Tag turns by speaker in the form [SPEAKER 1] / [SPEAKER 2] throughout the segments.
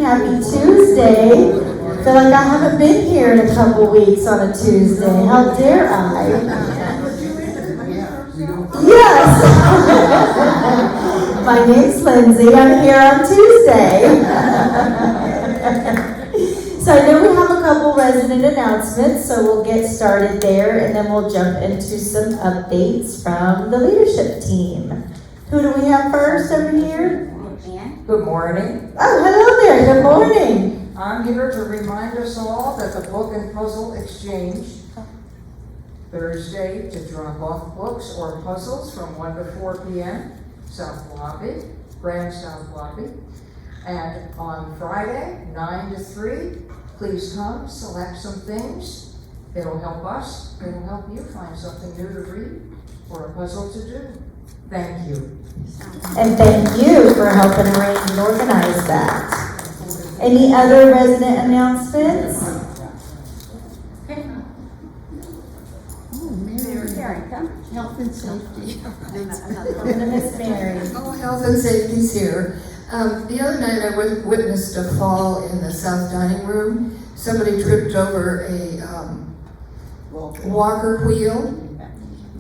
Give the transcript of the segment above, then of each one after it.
[SPEAKER 1] Happy Tuesday. I feel like I haven't been here in a couple weeks on a Tuesday. How dare I? Yes. My name's Lindsay. I'm here on Tuesday. So I know we have a couple resident announcements, so we'll get started there, and then we'll jump into some updates from the leadership team. Who do we have first over here?
[SPEAKER 2] Good morning.
[SPEAKER 1] Oh, hello there. Good morning.
[SPEAKER 2] I'm here to remind us all that the book and puzzle exchange Thursday to drop off books or puzzles from 1 to 4 p.m. South Lobby, Grand South Lobby. And on Friday, 9 to 3, please come, select some things. It'll help us, it'll help you find something new to read or a puzzle to do. Thank you.
[SPEAKER 1] And thank you for helping arrange and organize that. Any other resident announcements?
[SPEAKER 3] Health and safety.
[SPEAKER 1] Miss Mary.
[SPEAKER 3] Oh, health and safety's here. The other night I witnessed a fall in the south dining room. Somebody tripped over a walker wheel.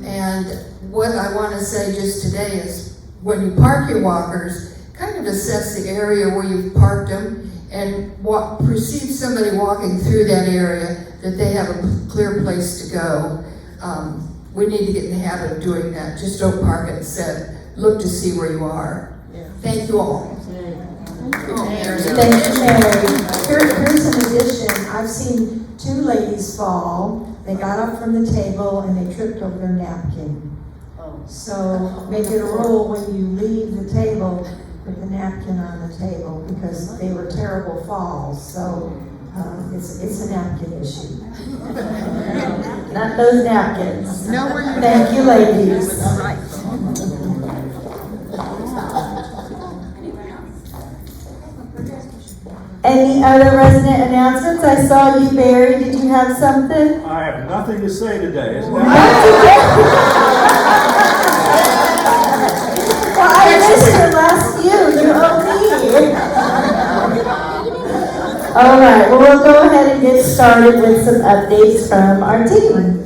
[SPEAKER 3] And what I want to say just today is when you park your walkers, kind of assess the area where you've parked them and perceive somebody walking through that area that they have a clear place to go. We need to get in the habit of doing that. Just don't park it instead. Look to see where you are. Thank you all.
[SPEAKER 1] Thank you, Mary. Here's an addition. I've seen two ladies fall. They got up from the table and they tripped over their napkin. So make it a rule when you leave the table, put the napkin on the table because they were terrible falls. So it's a napkin issue. Not those napkins. Thank you, ladies. Any other resident announcements? I saw you, Barry. Did you have something?
[SPEAKER 4] I have nothing to say today. Isn't
[SPEAKER 1] Well,
[SPEAKER 4] that
[SPEAKER 1] I missed your last few. You owe me. All right. Well, we'll go ahead and get started with some updates from our team.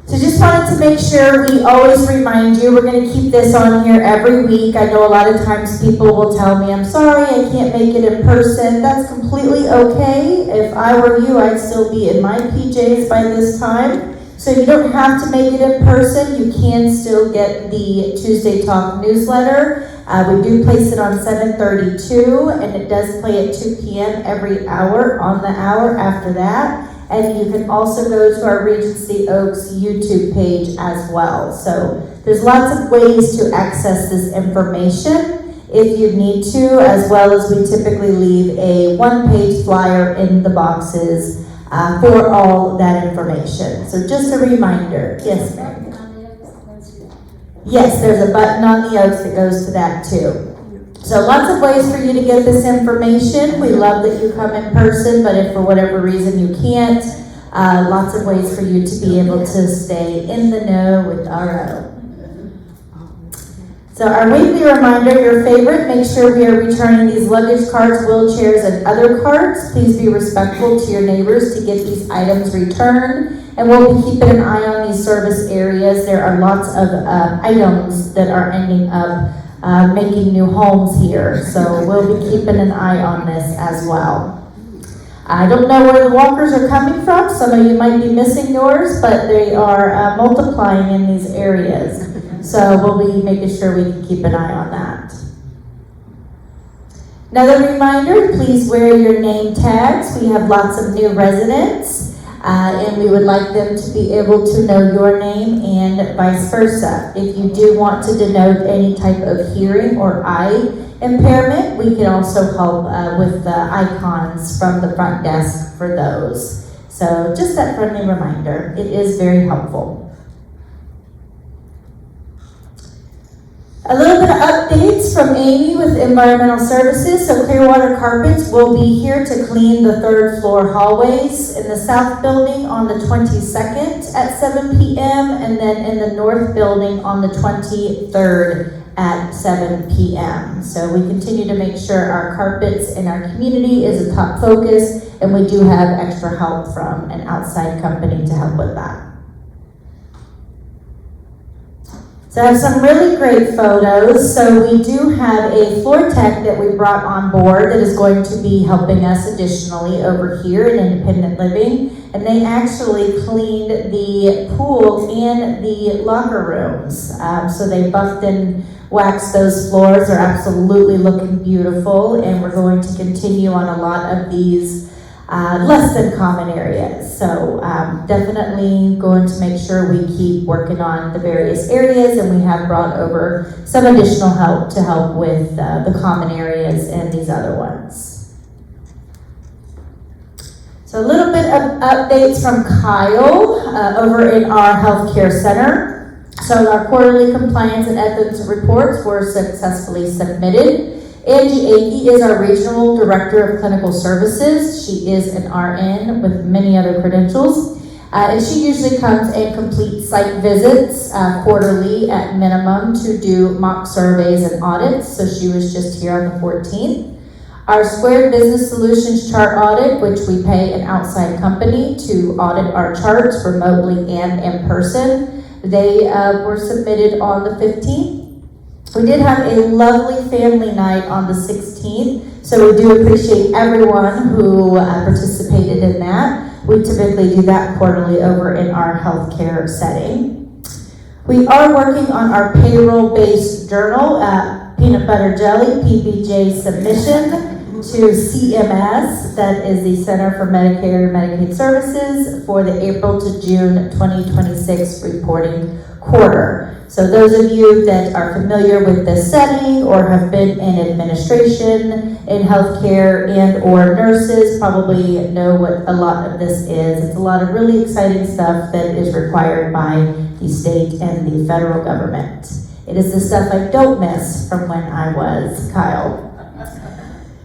[SPEAKER 1] So just wanted to make sure we always remind you, we're going to keep this on here every week. I know a lot of times people will tell me, I'm sorry, I can't make it in person. That's completely okay. If I were you, I'd still be in my PJs by this time. So you don't have to make it in person. You can still get the Tuesday Talk newsletter. We do place it on 7:32, and it does play at 2 p.m. every hour on the hour after that. And you can also go to our Regency Oaks YouTube page as well. So there's lots of ways to access this information if you need to, as well as we typically leave a one-page flyer in the boxes for all that information. So just a reminder. Yes, ma'am. Yes, there's a button on the Oaks that goes to that too. So lots of ways for you to get this information. We love that you come in person, but if for whatever reason you can't, lots of ways for you to be able to stay in the know with RO. So our weekly reminder, your favorite, make sure we are returning these luggage carts, wheelchairs, and other carts. Please be respectful to your neighbors to get these items returned. And we'll be keeping an eye on these service areas. There are lots of items that are ending up making new homes here. So we'll be keeping an eye on this as well. I don't know where the walkers are coming from. Some of you might be missing yours, but they are multiplying in these areas. So we'll be making sure we can keep an eye on that. Another reminder, please wear your name tags. We have lots of new residents. And we would like them to be able to know your name and vice versa. If you do want to denote any type of hearing or eye impairment, we can also help with the icons from the front desk for those. So just that friendly reminder, it is very helpful. A little bit of updates from Amy with Environmental Services. So Clearwater Carpets will be here to clean the third floor hallways in the south building on the 22nd at 7 p.m. and then in the north building on the 23rd at 7 p.m. So we continue to make sure our carpets in our community is a top focus, and we do have extra help from an outside company to help with that. So I have some really great photos. So we do have a floor tech that we brought on board that is going to be helping us additionally over here in independent living. And they actually cleaned the pool and the locker rooms. So they buffed and waxed those floors. They're absolutely looking beautiful. And we're going to continue on a lot of these less than common areas. So definitely going to make sure we keep working on the various areas, and we have brought over some additional help to help with the common areas and these other ones. So a little bit of updates from Kyle over in our healthcare center. So our quarterly compliance and ethics reports were successfully submitted. Angie Akey is our Regional Director of Clinical Services. She is an RN with many other credentials. And she usually comes and completes site visits quarterly at minimum to do mock surveys and audits. So she was just here on the 14th. Our Squared Business Solutions chart audit, which we pay an outside company to audit our charts remotely and in person. They were submitted on the 15th. We did have a lovely family night on the 16th, so we do appreciate everyone who participated in that. We typically do that quarterly over in our healthcare setting. We are working on our payroll-based journal, peanut butter jelly, PBJ submission to CMS, that is the Center for Medicare and Medicaid Services, for the April to June 2026 reporting quarter. So those of you that are familiar with this setting or have been in administration, in healthcare, and or nurses probably know what a lot of this is. It's a lot of really exciting stuff that is required by the state and the federal government. It is the stuff I don't miss from when I was Kyle.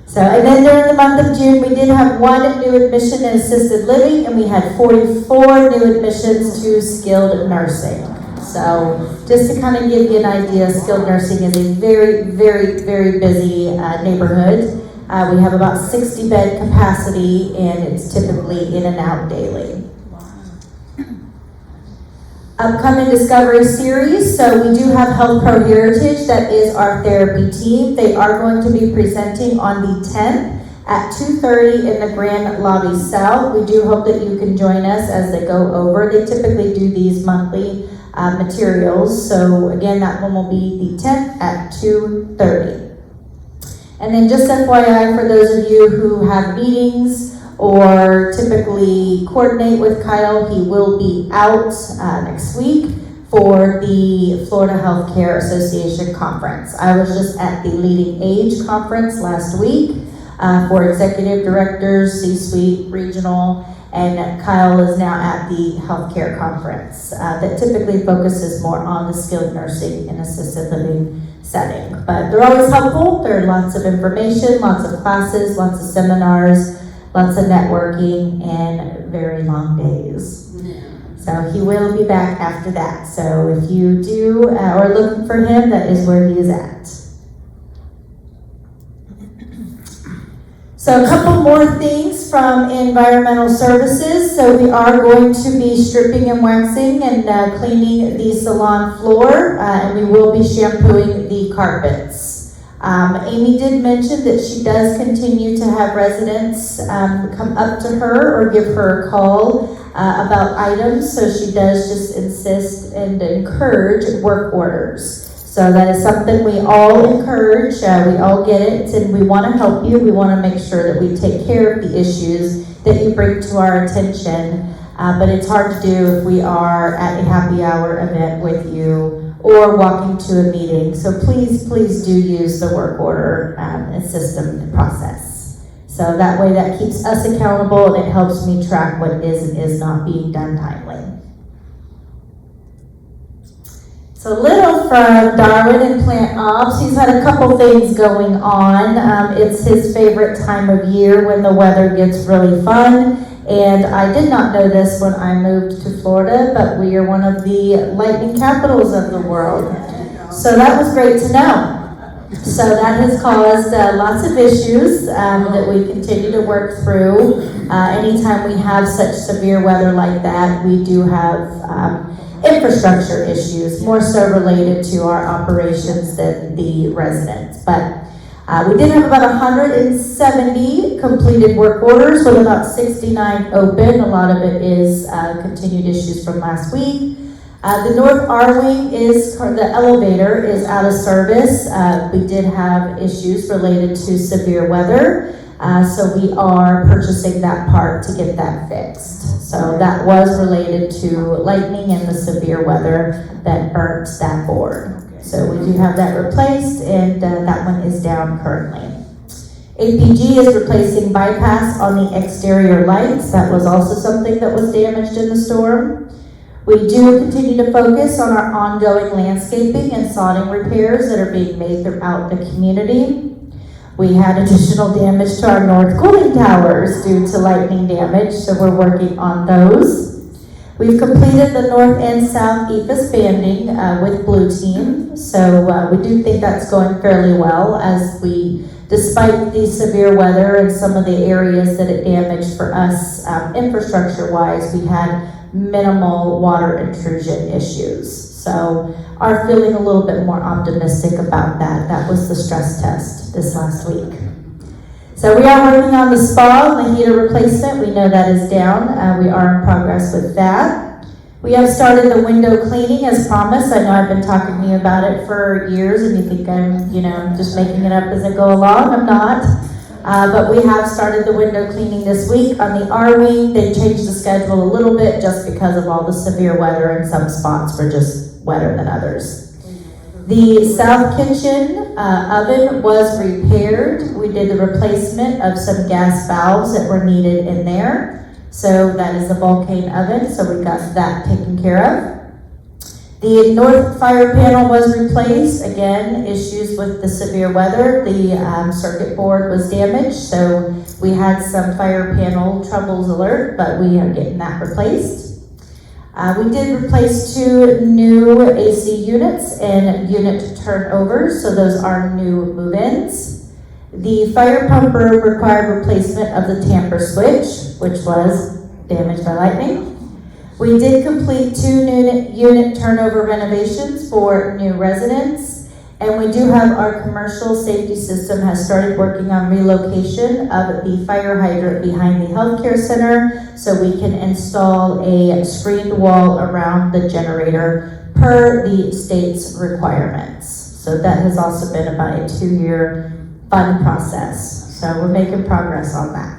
[SPEAKER 1] So, and then during the month of June, we did have one new admission in assisted living, and we had 44 new admissions to skilled nursing. So just to kind of give you an idea, skilled nursing is a very, very, very busy neighborhood. We have about 60 bed capacity, and it's typically in and out daily. Upcoming Discovery Series. So we do have Health Pro Heritage, that is our therapy team. They are going to be presenting on the 10th at 2:30 in the Grand Lobby South. We do hope that you can join us as they go over. They typically do these monthly materials. So again, that one will be the 10th at 2:30. And then just FYI, for those of you who have meetings or typically coordinate with Kyle, he will be out next week for the Florida Healthcare Association conference. I was just at the Leading Age conference last week for executive directors, C-suite, regional, and Kyle is now at the healthcare conference that typically focuses more on the skilled nursing and assisted living setting. But they're always helpful. There are lots of information, lots of classes, lots of seminars, lots of networking, and very long days. So he will be back after that. So if you do or looking for him, that is where he is at. So a couple more things from environmental services. So we are going to be stripping and waxing and cleaning the salon floor, and we will be shampooing the carpets. Amy did mention that she does continue to have residents come up to her or give her a call about items, so she does just insist and encourage work orders. So that is something we all encourage, we all get it, and we want to help you. We want to make sure that we take care of the issues that you bring to our attention, but it's hard to do if we are at a happy hour event with you or walking to a meeting. So please do use the work order system process. So that way that keeps us accountable, and it helps me track what is and is not being done timely. So little from Darwin and Plant Ops. He's had a couple things going on. It's his favorite time of year when the weather gets really fun. And I did not know this when I moved to Florida, but we are one of the lightning capitals of the world. So that was great to know. So that has caused lots of issues that we continue to work through. Anytime we have such severe weather like that, we do have infrastructure issues, more so related to our operations than the residents. But we did have about 170 completed work orders with about 69 open. A lot of it is continued issues from last week. The North R wing the elevator is out of service. We did have issues related to severe weather. So we are purchasing that part to get that fixed. So that was related to lightning and the severe weather that burnt that board. So we do have that replaced, and that one is down currently. APG is replacing bypass on the exterior lights. That was also something that was damaged in the storm. We do continue to focus on our ongoing landscaping and sodding repairs that are being made throughout the community. We had additional damage to our north cooling towers due to lightning damage, so we're working on those. We've completed the north and south EFS banding with Blue Team, so we do think that's going fairly well, as despite the severe weather and some of the areas that it damaged for us infrastructure-wise, we had minimal water intrusion issues. So are feeling a little bit more optimistic about that. That was the stress test this last week. So we are working on the spa and the heater replacement. We know that is down. We are in progress with that. We have started the window cleaning as promised. I know I've been talking to you about it for years, and you think I'm, just making it up as I go along. I'm not. But we have started the window cleaning this week. On the R wing, they changed the schedule a little bit just because of all the severe weather, and some spots were just wetter than others. The south kitchen oven was repaired. We did the replacement of some gas valves that were needed in there. So that is a Vulcane oven, so we got that taken care of. The north fire panel was replaced. Again, issues with the severe weather. The circuit board was damaged, so we had some fire panel troubles alert, but we are getting that replaced. We did replace 2 new AC units and unit turnovers, so those are new move-ins. The fire pumper required replacement of the tamper switch, which was damaged by lightning. We did complete 2 unit turnover renovations for new residents, and we do have our commercial safety system has started working on relocation of the fire hydrant behind the healthcare center, so we can install a screened wall around the generator per the state's requirements. So that has also been about a 2-year fun process. So we're making progress on that.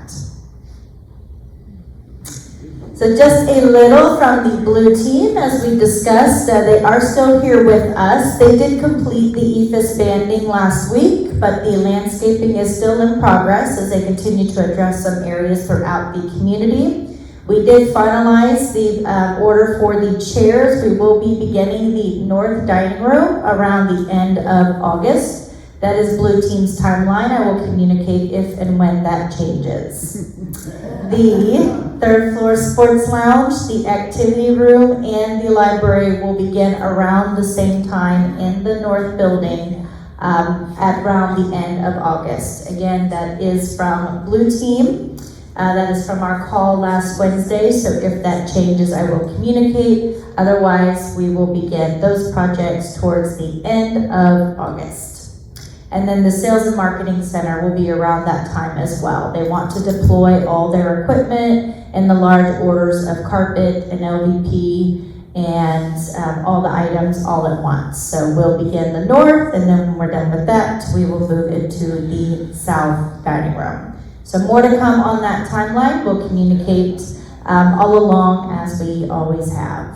[SPEAKER 1] So just a little from the Blue Team, as we discussed, they are still here with us. They did complete the EFS banding last week, but the landscaping is still in progress as they continue to address some areas throughout the community. We did finalize the order for the chairs. We will be beginning the north dining room around the end of August. That is Blue Team's timeline. I will communicate if and when that changes. The 3rd floor sports lounge, the activity room, and the library will begin around the same time in the north building at around the end of August. Again, that is from Blue Team. That is from our call last Wednesday, so if that changes, I will communicate. Otherwise, we will begin those projects towards the end of August. And then the Sales and Marketing Center will be around that time as well. They want to deploy all their equipment and the large orders of carpet and LVP and all the items all at once. So we'll begin the north, and then when we're done with that, we will move into the south dining room. So more to come on that timeline. We'll communicate all along as we always have.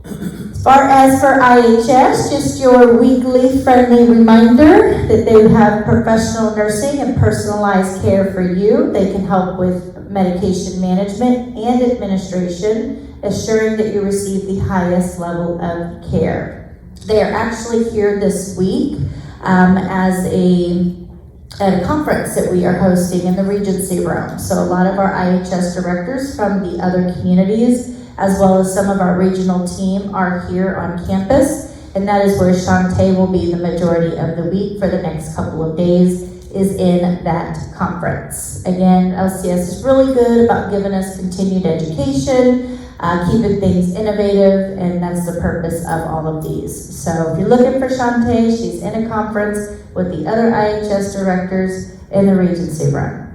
[SPEAKER 1] As far as for IHS, just your weekly friendly reminder that they have professional nursing and personalized care for you. They can help with medication management and administration, assuring that you receive the highest level of care. They are actually here this week at a conference that we are hosting in the Regency Room. So a lot of our IHS directors from the other communities as well as some of our regional team are here on campus. And that is where Shantae will be the majority of the week for the next couple of days, is in that conference. Again, LCS is really good about giving us continued education, keeping things innovative, and that's the purpose of all of these. So if you're looking for Shantae, she's in a conference with the other IHS directors in the Regency Room.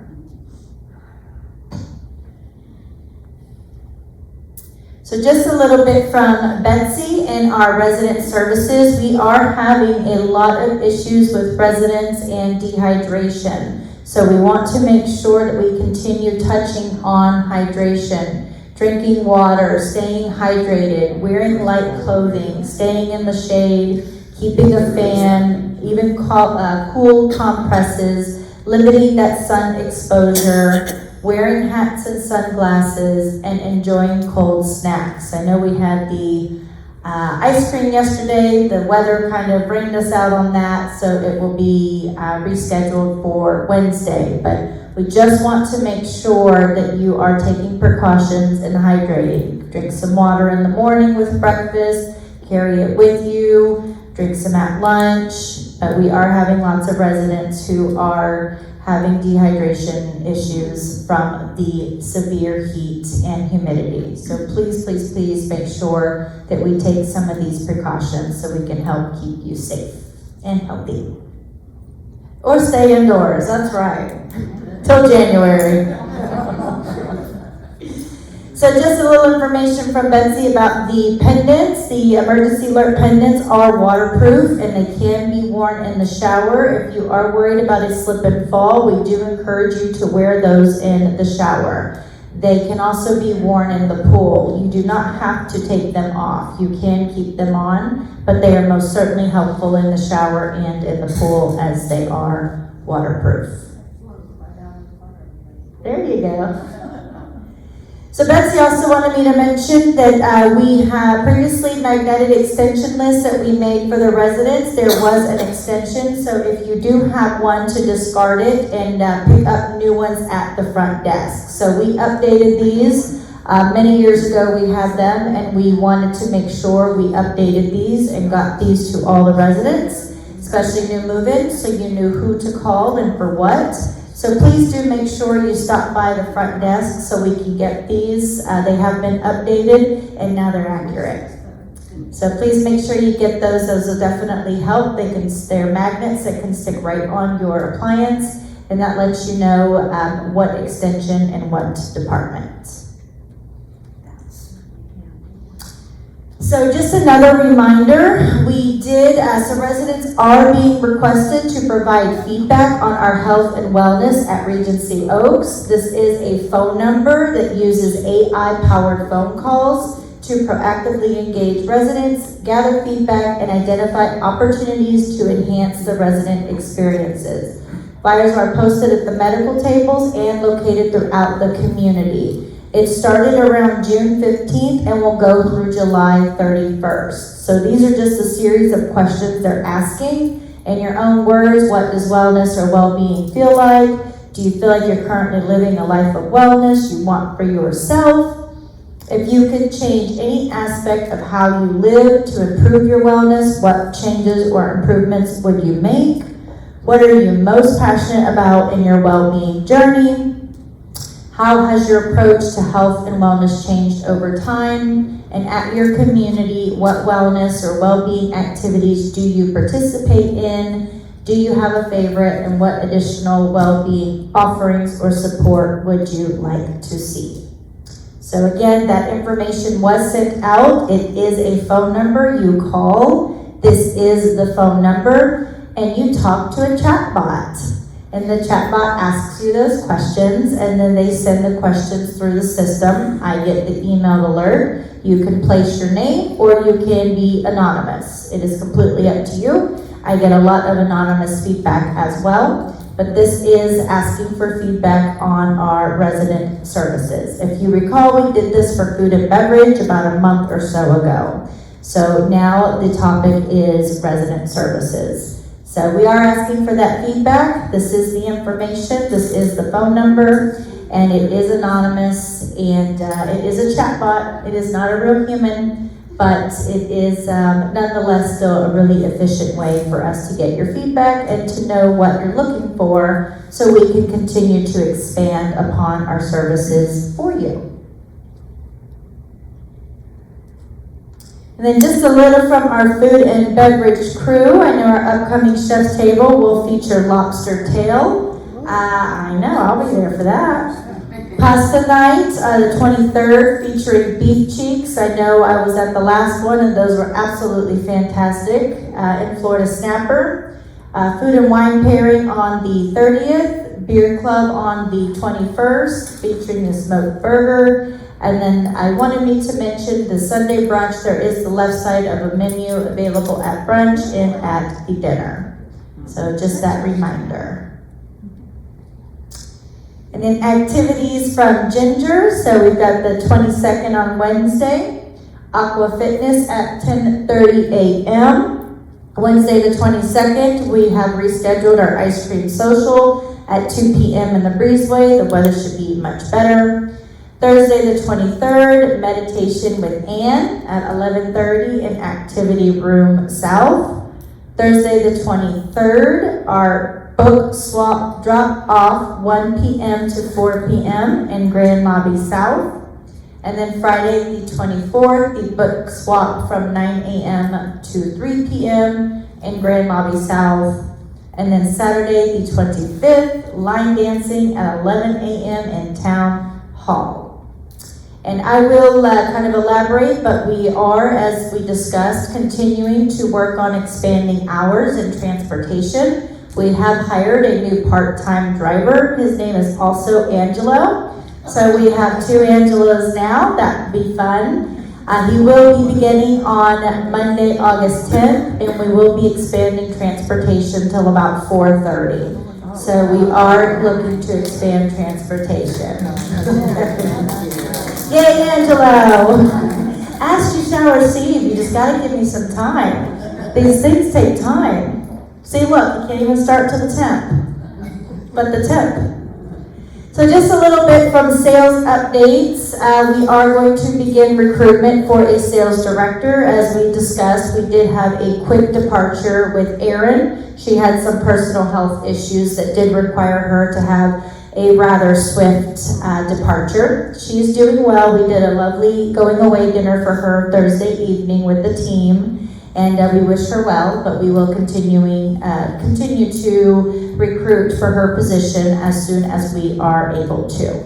[SPEAKER 1] So just a little bit from Betsy in our resident services. We are having a lot of issues with residents and dehydration. So we want to make sure that we continue touching on hydration, drinking water, staying hydrated, wearing light clothing, staying in the shade, keeping a fan, even cool compresses, limiting that sun exposure, wearing hats and sunglasses, and enjoying cold snacks. I know we had the ice cream yesterday. The weather kind of rained us out on that, so it will be rescheduled for Wednesday. But we just want to make sure that you are taking precautions and hydrating. Drink some water in the morning with breakfast, carry it with you, drink some at lunch. But we are having lots of residents who are having dehydration issues from the severe heat and humidity. So please, please, please make sure that we take some of these precautions so we can help keep you safe and healthy. Or stay indoors, that's right, till January. So just a little information from Betsy about the pendants. The emergency alert pendants are waterproof and they can be worn in the shower. If you are worried about a slip and fall, we do encourage you to wear those in the shower. They can also be worn in the pool. You do not have to take them off. You can keep them on, but they are most certainly helpful in the shower and in the pool as they are waterproof. There you go. So Betsy also wanted me to mention that we have previously magnetic extension lists that we made for the residents. There was an extension, so if you do have one, to discard it and pick up new ones at the front desk. So we updated these. Many years ago we had them, and we wanted to make sure we updated these and got these to all the residents, especially new move-ins, so you knew who to call and for what. So please do make sure you stop by the front desk so we can get these. They have been updated and now they're accurate. So please make sure you get those. Those will definitely help. They're magnets that can stick right on your appliance, and that lets you know what extension and what department. So just another reminder, so residents are being requested to provide feedback on our health and wellness at Regency Oaks. This is a phone number that uses AI-powered phone calls to proactively engage residents, gather feedback, and identify opportunities to enhance the resident experiences. Flyers are posted at the medical tables and located throughout the community. It started around June 15th and will go through July 31st. So these are just a series of questions they're asking. In your own words, what does wellness or well-being feel like? Do you feel like you're currently living a life of wellness you want for yourself? If you could change any aspect of how you live to improve your wellness, what changes or improvements would you make? What are you most passionate about in your well-being journey? How has your approach to health and wellness changed over time? And at your community, what wellness or well-being activities do you participate in? Do you have a favorite, and what additional well-being offerings or support would you like to see? So again, that information was sent out. It is a phone number you call. This is the phone number, and you talk to a chat bot. And the chatbot asks you those questions, and then they send the questions through the system. I get the email alert. You can place your name or you can be anonymous. It is completely up to you. I get a lot of anonymous feedback as well, but this is asking for feedback on our resident services. If you recall, we did this for food and beverage about a month or so ago. So now the topic is resident services. So we are asking for that feedback. This is the information. This is the phone number. and it is anonymous, and it is a chatbot. It is not a real human, but it is nonetheless still a really efficient way for us to get your feedback and to know what you're looking for so we can continue to expand upon our services for you. And then just a little from our food and beverage crew. I know our upcoming chef's table will feature lobster tail. I know, I'll be there for that. Pasta night, the 23rd, featuring beef cheeks. I know I was at the last one and those were absolutely fantastic. In Florida Snapper. Food and wine pairing on the 30th. Beer club on the 21st, featuring the smoked burger. And then I wanted me to mention the Sunday brunch. There is the left side of a menu available at brunch and at the dinner. So just that reminder. And then activities from Ginger. So we've got the 22nd on Wednesday. Aqua Fitness at 10:30 a.m. Wednesday the 22nd, we have rescheduled our ice cream social at 2 p.m. in the breezeway. The weather should be much better. Thursday the 23rd, meditation with Ann at 11:30 in Activity Room South. Thursday the 23rd, our book swap drop off 1 p.m. to 4 p.m. in Grand Lobby South. And then Friday the 24th, the book swap from 9 a.m. to 3 p.m. in Grand Lobby South. And then Saturday the 25th, line dancing at 11 a.m. in Town Hall. And I will kind of elaborate, but we are, as we discussed, continuing to work on expanding hours in transportation. We have hired a new part-time driver. His name is also Angelo. So we have 2 Angelos now. That would be fun. He will be beginning on Monday, August 10th, and we will be expanding transportation till about 4:30. So we are looking to expand transportation. Yay, Angelo! Ask you shall receive. You just gotta give me some time. These things take time. See, look, you can't even start to the 10th. But the 10th. So just a little bit from sales updates. We are going to begin recruitment for a sales director. As we discussed, we did have a quick departure with Erin. She had some personal health issues that did require her to have a rather swift departure. She's doing well. We did a lovely going away dinner for her Thursday evening with the team. And we wish her well, but we will continue to recruit for her position as soon as we are able to.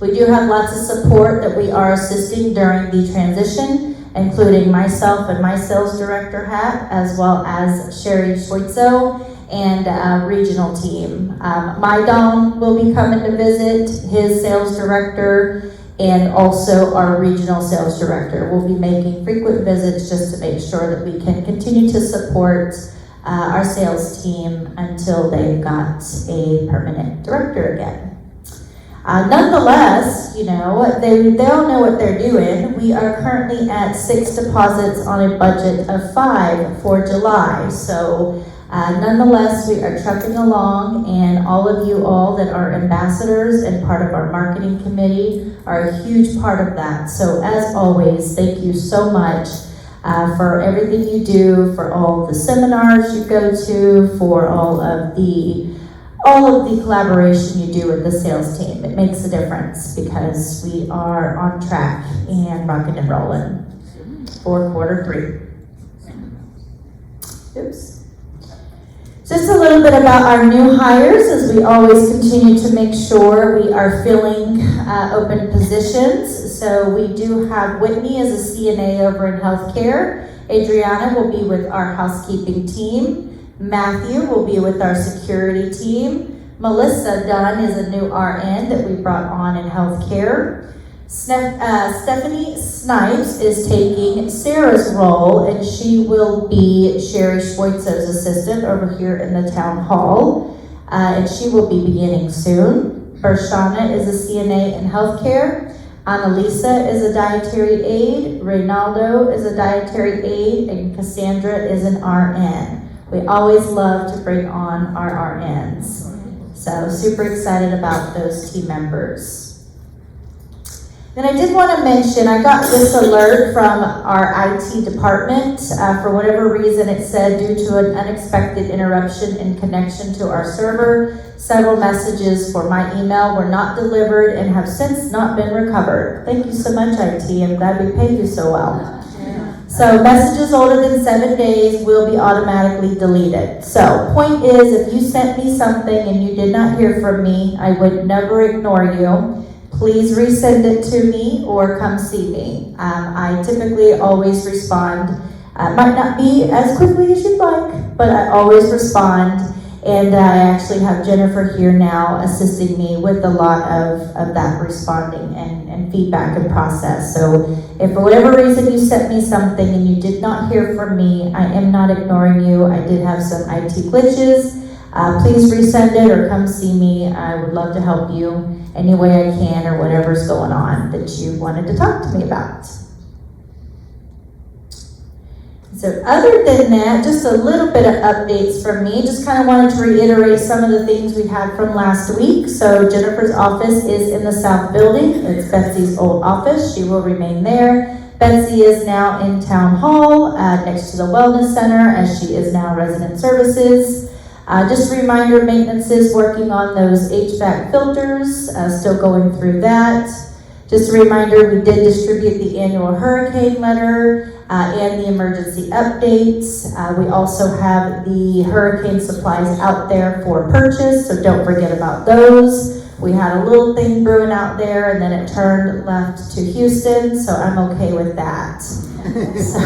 [SPEAKER 1] We do have lots of support that we are assisting during the transition, including myself and my sales director hat, as well as Sherry Schweitzo and regional team. My Don will be coming to visit, his sales director, and also our regional sales director will be making frequent visits just to make sure that we can continue to support our sales team until they've got a permanent director again. Nonetheless, you know, they all know what they're doing. We are currently at 6 deposits on a budget of 5 for July. So nonetheless, we are trucking along, and all of you all that are ambassadors and part of our marketing committee are a huge part of that. So as always, thank you so much for everything you do, for all the seminars you go to, for all of the collaboration you do with the sales team. It makes a difference because we are on track and rocking and rolling for quarter 3. Oops. Just a little bit about our new hires, as we always continue to make sure we are filling open positions. So we do have Whitney as a CNA over in healthcare. Adriana will be with our housekeeping team. Matthew will be with our security team. Melissa Dunn is a new RN that we brought on in healthcare. Stephanie Snipes is taking Sarah's role, and she will be Sherry Schweitzo's assistant over here in the town hall, and she will be beginning soon. Bershana is a CNA in healthcare. Annalisa is a dietary aide. Reynaldo is a dietary aide, and Cassandra is an RN. We always love to bring on our RNs. So So super excited about those team members. Then I did want to mention, I got this alert from our IT department. For whatever reason, it said due to an unexpected interruption in connection to our server, several messages for my email were not delivered and have since not been recovered. Thank you so much, IT. I'm glad we paid you so well. So messages older than 7 days will be automatically deleted. So point is, if you sent me something and you did not hear from me, I would never ignore you. Please resend it to me or come see me. I typically always respond. Might not be as quickly as you'd like, but I always respond. And I actually have Jennifer here now assisting me with a lot of that responding and feedback and process. So if for whatever reason you sent me something and you did not hear from me, I am not ignoring you. I did have some IT glitches. Please resend it or come see me. I would love to help you any way I can or whatever's going on that you wanted to talk to me about. So other than that, just a little bit of updates from me. Just kind of wanted to reiterate some of the things we had from last week. So Jennifer's office is in the south building. It's Betsy's old office. She will remain there. Betsy is now in Town Hall next to the Wellness Center, as she is now Resident Services. Just a reminder, maintenance is working on those HVAC filters, still going through that. Just a reminder, we did distribute the annual hurricane letter and the emergency updates. We also have the hurricane supplies out there for purchase, so don't forget about those. We had a little thing brewing out there and then it turned left to Houston, so I'm okay with that. So,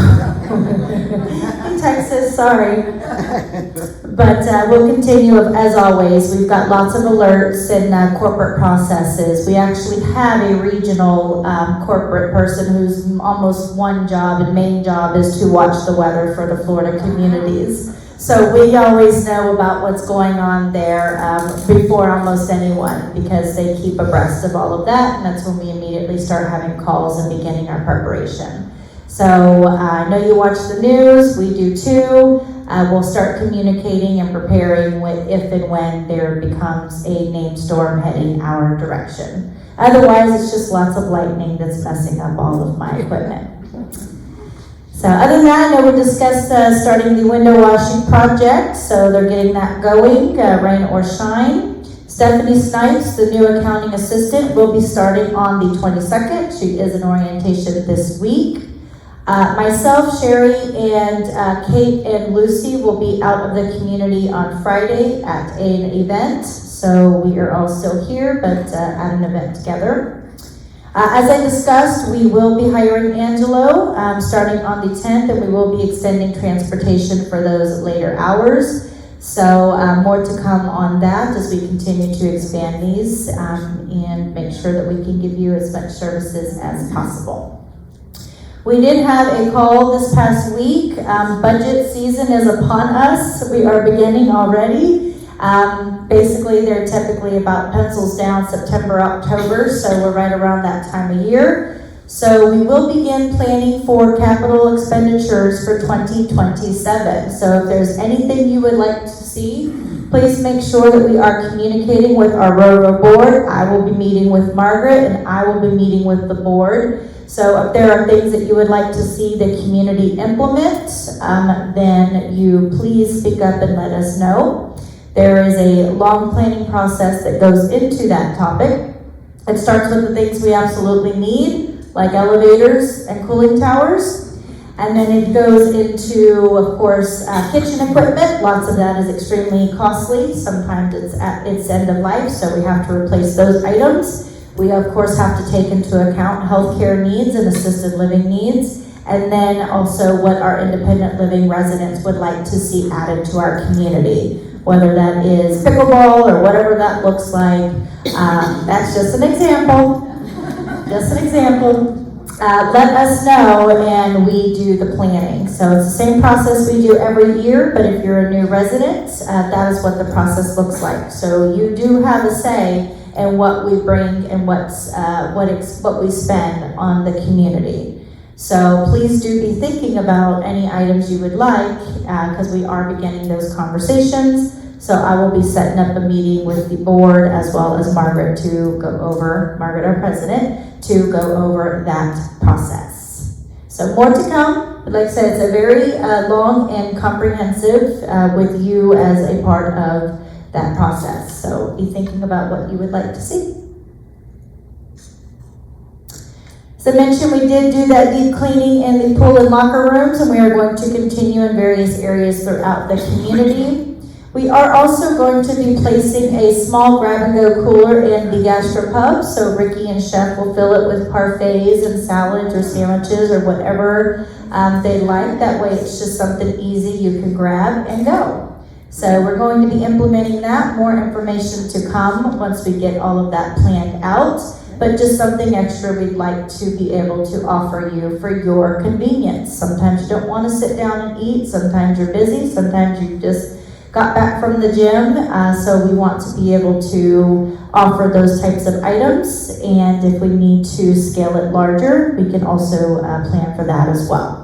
[SPEAKER 1] in Texas, sorry. But we'll continue, as always. We've got lots of alerts and corporate processes. We actually have a regional corporate person whose almost one job and main job is to watch the weather for the Florida communities. So we always know about what's going on there before almost anyone, because they keep abreast of all of that, and that's when we immediately start having calls and beginning our preparation. So I know you watch the news, we do too. We'll start communicating and preparing with if and when there becomes a named storm heading our direction. Otherwise, it's just lots of lightning that's messing up all of my equipment. So other than that, I know we discussed starting the window washing project, so they're getting that going, rain or shine. Stephanie Snipes, the new accounting assistant, will be starting on the 22nd. She is in orientation this week. Myself, Sherry, and Kate and Lucy will be out of the community on Friday at an event. So we are all still here, but at an event together. As I discussed, we will be hiring Angelo starting on the 10th, and we will be extending transportation for those later hours. So more to come on that as we continue to expand these and make sure that we can give you as much services as possible. We did have a call this past week. Budget season is upon us. We are beginning already. Basically, they're typically about pencils down September, October, so we're right around that time of year. So we will begin planning for capital expenditures for 2027. So if there's anything you would like to see, please make sure that we are communicating with our RORO board. I will be meeting with Margaret and I will be meeting with the board. So if there are things that you would like to see the community implement, then you please speak up and let us know. There is a long planning process that goes into that topic. It starts with the things we absolutely need, like elevators and cooling towers. And then it goes into, of course, kitchen equipment. Lots of that is extremely costly. Sometimes it's at its end of life, so we have to replace those items. We, of course, have to take into account healthcare needs and assisted living needs. And then also what our independent living residents would like to see added to our community. Whether that is pickleball or whatever that looks like. That's just an example. Just an example. Let us know and we do the planning. So it's the same process we do every year, but if you're a new resident, that is what the process looks like. So you do have a say in what we bring and what we spend on the community. So please do be thinking about any items you would like, because we are beginning those conversations. So I will be setting up a meeting with the board as well as Margaret to go over, Margaret, our president, to go over that process. So more to come. But like I said, it's a very long and comprehensive with you as a part of that process. So be thinking about what you would like to see. As I mentioned, we did do that deep cleaning in the pool and locker rooms, and we are going to continue in various areas throughout the community. We are also going to be placing a small grab-and-go cooler in the gastropub, so Ricky and Chef will fill it with parfaits and salads or sandwiches or whatever they like. That way it's just something easy you can grab and go. So we're going to be implementing that. More information to come once we get all of that planned out, but just something extra we'd like to be able to offer you for your convenience. Sometimes you don't want to sit down and eat, sometimes you're busy, sometimes you just got back from the gym, so we want to be able to offer those types of items, and if we need to scale it larger, we can also plan for that as well.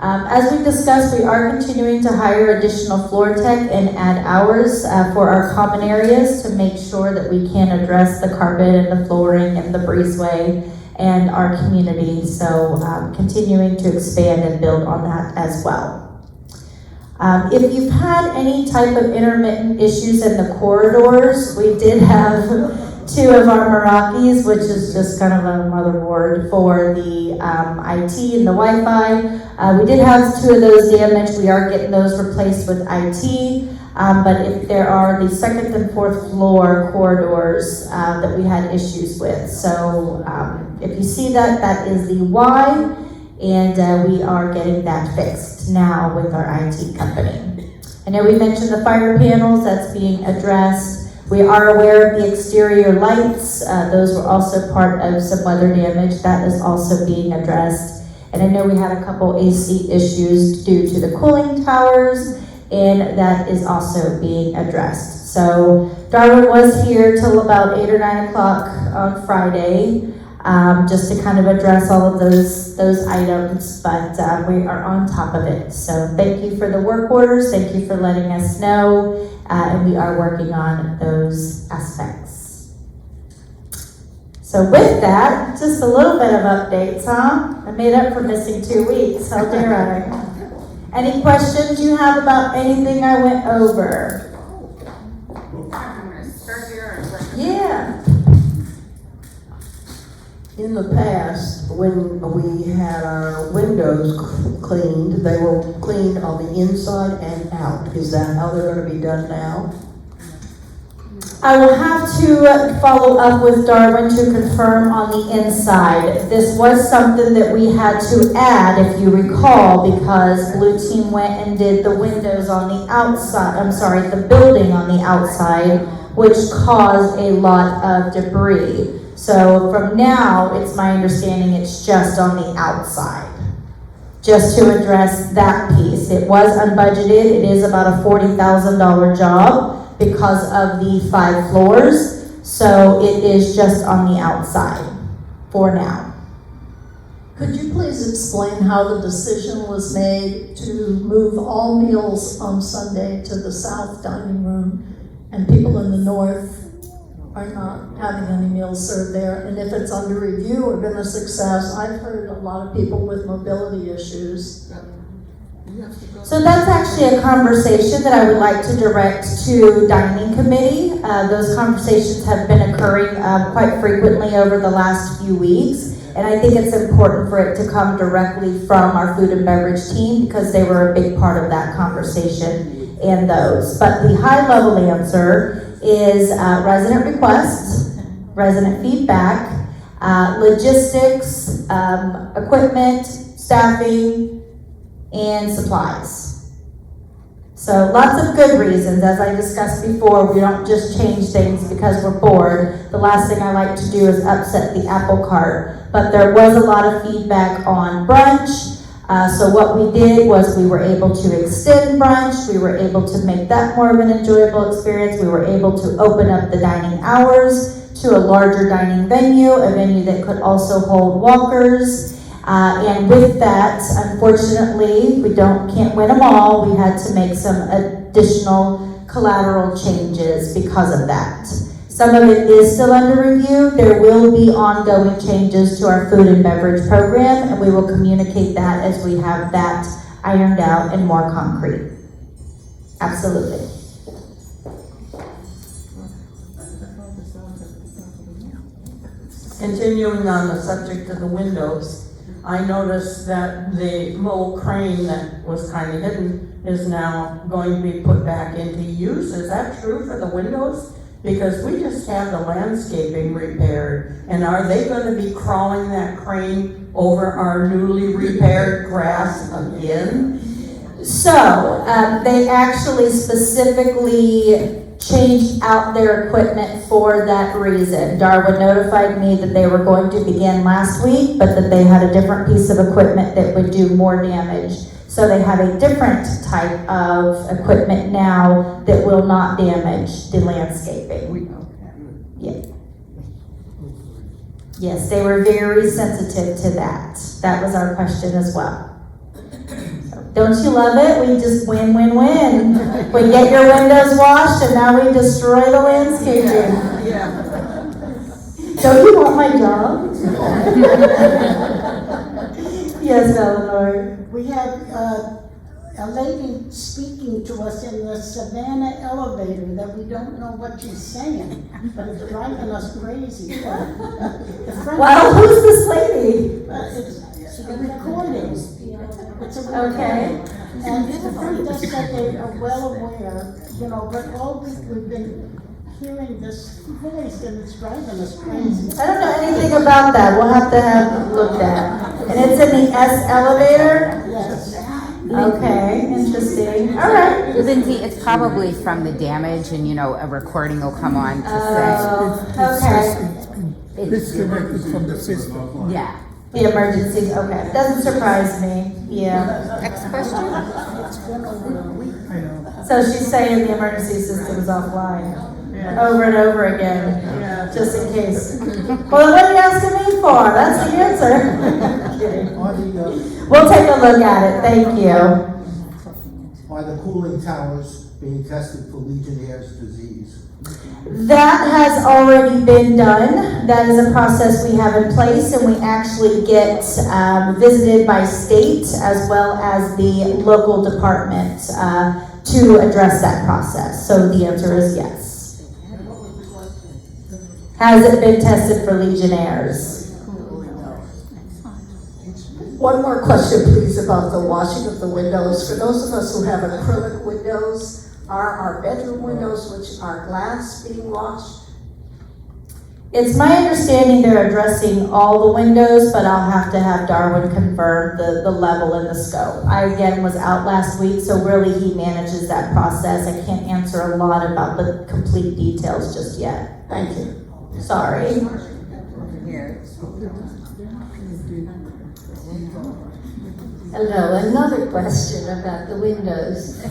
[SPEAKER 1] As we discussed, we are continuing to hire additional floor tech and add hours for our common areas to make sure that we can address the carpet and the flooring and the breezeway and our community, so continuing to expand and build on that as well. If you've had any type of intermittent issues in the corridors, we did have 2 of our Meraki's, which is just kind of a motherboard for the IT and the Wi-Fi. We did have 2 of those damaged. We are getting those replaced with IT, but if there are the 2nd and 4th floor corridors that we had issues with. So if you see that, that is the why. And we are getting that fixed now with our IT company. I know we mentioned the fire panels, that's being addressed. We are aware of the exterior lights. Those were also part of some weather damage. That is also being addressed. And I know we had a couple AC issues due to the cooling towers, and that is also being addressed. So Darwin was here till about 8 or 9 o'clock on Friday. Just to kind of address all of those items, but we are on top of it. So thank you for the work orders, thank you for letting us know, and we are working on those aspects. So with that, just a little bit of updates, huh? I made up for missing 2 weeks, how dare I? Any questions you have about anything I went over?
[SPEAKER 5] I'm gonna start here and
[SPEAKER 1] Yeah.
[SPEAKER 6] In the past, when we had our windows cleaned, they were cleaned on the inside and out. Is that how they're going to be done now?
[SPEAKER 1] I will have to follow up with Darwin to confirm on the inside. This was something that we had to add, if you recall, because Blue Team went and did the windows on the outside, the building on the outside, which caused a lot of debris. So from now, it's my understanding it's just on the outside, just to address that piece. It was unbudgeted. It is about a $40,000 job because of the 5 floors. So it is just on the outside for now.
[SPEAKER 7] Could you please explain how the decision was made to move all meals on Sunday to the south dining room, and people in the north are not having any meals served there? And if it's under review or been a success, I've heard a lot of people with mobility issues.
[SPEAKER 1] So that's actually a conversation that I would like to direct to dining committee. Those conversations have been occurring quite frequently over the last few weeks. And I think it's important for it to come directly from our food and beverage team because they were a big part of that conversation and those. But the high level answer is resident requests, resident feedback, logistics, equipment, staffing, and supplies. So lots of good reasons. As I discussed before, we don't just change things because we're bored. The last thing I like to do is upset the apple cart. But there was a lot of feedback on brunch. So what we did was we were able to extend brunch. We were able to make that more of an enjoyable experience. We were able to open up the dining hours to a larger dining venue, a venue that could also hold walkers. And with that, unfortunately, we can't win them all. We had to make some additional collateral changes because of that. Some of it is still under review. There will be ongoing changes to our food and beverage program, and we will communicate that as we have that ironed out and more concrete. Absolutely.
[SPEAKER 8] Continuing on the subject of the windows, I noticed that the mole crane that was kind of hidden is now going to be put back into use. Is that true for the windows? Because we just had the landscaping repaired, and are they going to be crawling that crane over our newly repaired grass again?
[SPEAKER 1] So, they actually specifically changed out their equipment for that reason. Darwin notified me that they were going to begin last week, but that they had a different piece of equipment that would do more damage. So they have a different type of equipment now that will not damage the landscaping. Yeah. Yes, they were very sensitive to that. That was our question as well. Don't you love it? We just win, win, win. We get your windows washed and now we destroy the landscaping.
[SPEAKER 8] Yeah.
[SPEAKER 1] Don't you want my job? Yes, Eleanor.
[SPEAKER 9] We have a lady speaking to us in the Savannah elevator that we don't know what she's saying, but it's driving us crazy. The front
[SPEAKER 1] Well, who's this lady?
[SPEAKER 9] it's a recording. It's a recording.
[SPEAKER 1] Okay.
[SPEAKER 9] And the front desk said they are well aware, but all week we've been hearing this voice and it's driving us crazy.
[SPEAKER 1] I don't know anything about that. We'll have to have looked at. And it's in the S elevator?
[SPEAKER 9] Yes.
[SPEAKER 1] Okay, interesting. All right.
[SPEAKER 5] Lindsay, it's probably from the damage and, a recording will come on to
[SPEAKER 1] Oh, okay.
[SPEAKER 5] say.
[SPEAKER 10] Disconnected from the system.
[SPEAKER 5] Yeah.
[SPEAKER 1] The emergencies, okay. Doesn't surprise me. Yeah.
[SPEAKER 5] Next question?
[SPEAKER 9] It's been over a week.
[SPEAKER 10] I know.
[SPEAKER 1] So she's saying the emergency system's offline over and over again, just in case. Well, what are you asking me for? That's the answer. Kidding.
[SPEAKER 10] Are the,
[SPEAKER 1] We'll take a look at it. Thank you.
[SPEAKER 10] are the cooling towers being tested for Legionnaire's disease?
[SPEAKER 1] That has already been done. That is a process we have in place, and we actually get visited by state as well as the local department to address that process. So the answer is yes. Has it been tested for Legionnaires?
[SPEAKER 7] One more question, please, about the washing of the windows. For those of us who have acrylic windows, are our bedroom windows, which are glass, being washed?
[SPEAKER 1] It's my understanding they're addressing all the windows, but I'll have to have Darwin confirm the level and the scope. I, again, was out last week, so really he manages that process. I can't answer a lot about the complete details just yet.
[SPEAKER 7] Thank you.
[SPEAKER 1] Sorry.
[SPEAKER 11] Hello, another question about the windows.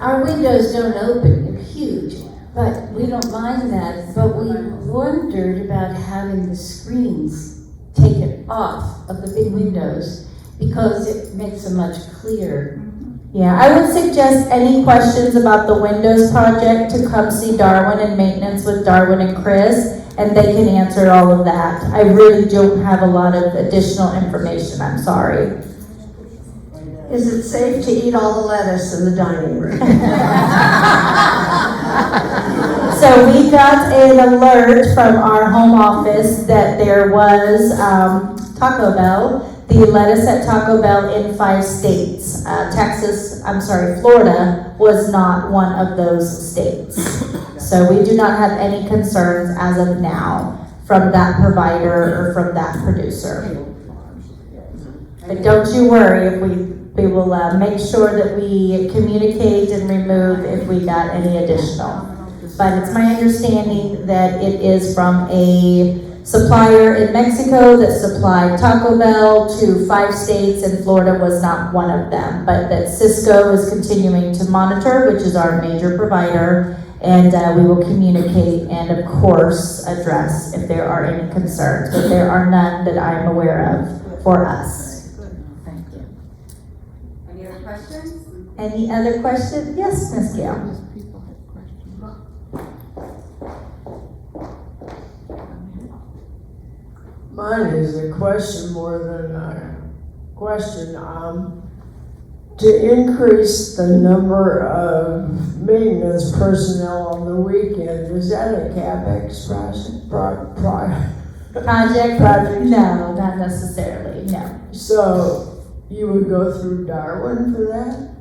[SPEAKER 11] Our windows don't open, they're huge, but we don't mind that, but we wondered about having the screens taken off of the big windows because it makes them much clearer.
[SPEAKER 1] Yeah, I would suggest any questions about the Windows project to come see Darwin and maintenance with Darwin and Chris, and they can answer all of that. I really don't have a lot of additional information, I'm sorry.
[SPEAKER 7] Is it safe to eat all the lettuce in the dining room?
[SPEAKER 1] So we got an alert from our home office that there was Taco Bell. The lettuce at Taco Bell in 5 states. Florida was not one of those states. So we do not have any concerns as of now from that provider or from that producer. But don't you worry, we will make sure that we communicate and remove if we got any additional. But it's my understanding that it is from a supplier in Mexico that supplied Taco Bell to 5 states, and Florida was not one of them. But that Cisco is continuing to monitor, which is our major provider, and we will communicate and of course address if there are any concerns, but there are none that I'm aware of. for us.
[SPEAKER 5] Thank you.
[SPEAKER 12] Any other questions?
[SPEAKER 1] Any other questions? Yes, Ms. Gail?
[SPEAKER 13] Mine is a question more than a question. To increase the number of maintenance personnel on the weekend, is that a CapEx
[SPEAKER 1] Project? No, not necessarily, no.
[SPEAKER 13] So you would go through Darwin for that?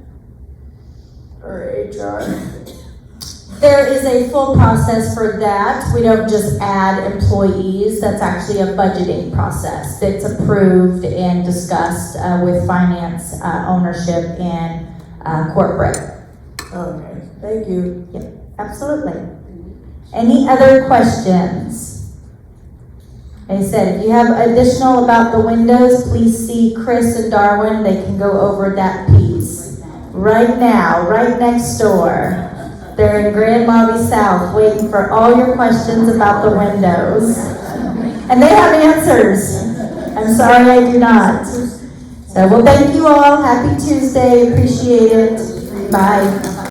[SPEAKER 13] Or HR?
[SPEAKER 1] There is a full process for that. We don't just add employees. That's actually a budgeting process that's approved and discussed with finance, ownership, and corporate.
[SPEAKER 13] Okay, thank you.
[SPEAKER 1] Yep, absolutely. Any other questions? Like I said, if you have additional about the windows, please see Chris and Darwin. They can go over that piece. Right now, right next door. They're in Grand Lobby South, waiting for all your questions about the windows. And they have answers. I'm sorry I do not. So, well, thank you all. Happy Tuesday. Appreciate it. Bye.